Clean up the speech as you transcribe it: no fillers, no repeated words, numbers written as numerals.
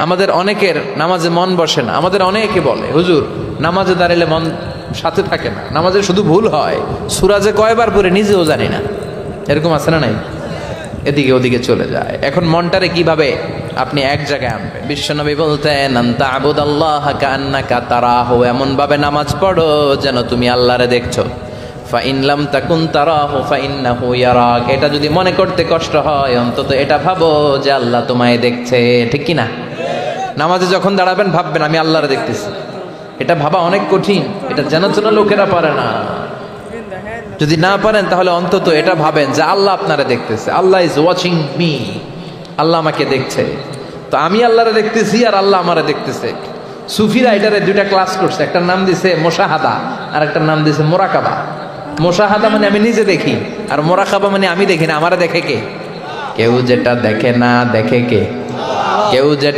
আমাদের অনেকের নামাজে মন বসে না। আমাদের অনেকে বলে, হুজুর নামাজে দাঁড়ালে মন সাথে থাকে না, নামাজে শুধু ভুল হয়, সূরা যে কয়বার পড়ে নিজেও জানি না। এরকম আছে না নাই? এদিকে ওদিকে চলে যায়। এখন মনটারে কিভাবে আপনি এক জায়গায় আনবেন? বিশ্বনবী বলতেন, আনতা আবুদাল্লাহ কান্নাকা তারাহু, এমন ভাবে নামাজ পড়ো যেন তুমি আল্লাহরে দেখছো। ফাইন লাম তাকুন তারাহু ফাইন্নাহু ইয়ারাক, এটা যদি মনে করতে কষ্ট হয় অন্তত এটা ভাবো যে আল্লাহ তোমায় দেখছে। ঠিক কি না? নামাজে যখন দাঁড়াবেন ভাববেন আমি আল্লাহরে দেখতেছি। এটা ভাবা অনেক কঠিন, এটা যেন লোকেরা পারে না। যদি না পারেন তাহলে অন্তত এটা ভাবেন যে আল্লাহ আপনারা দেখতেছে। আল্লাহ ইজ ওয়াচিং মি, আল্লাহ আমাকে দেখছে। তো আমি আল্লাহরে দেখতেছি আর আল্লাহ আমারে দেখতেছে। সুফিরা এটারে দুইটা ক্লাস করছে, একটার নাম দিছে মুশাহাদা আর একটার নাম দিছে মুরাকাবা। মুশাহাদা মানে আমি নিজে দেখি, আর মুরাকাবা মানে আমি দেখি না, আমারে দেখে কে? কেউ যেটা দেখে না দেখে কে? কেউ যেটা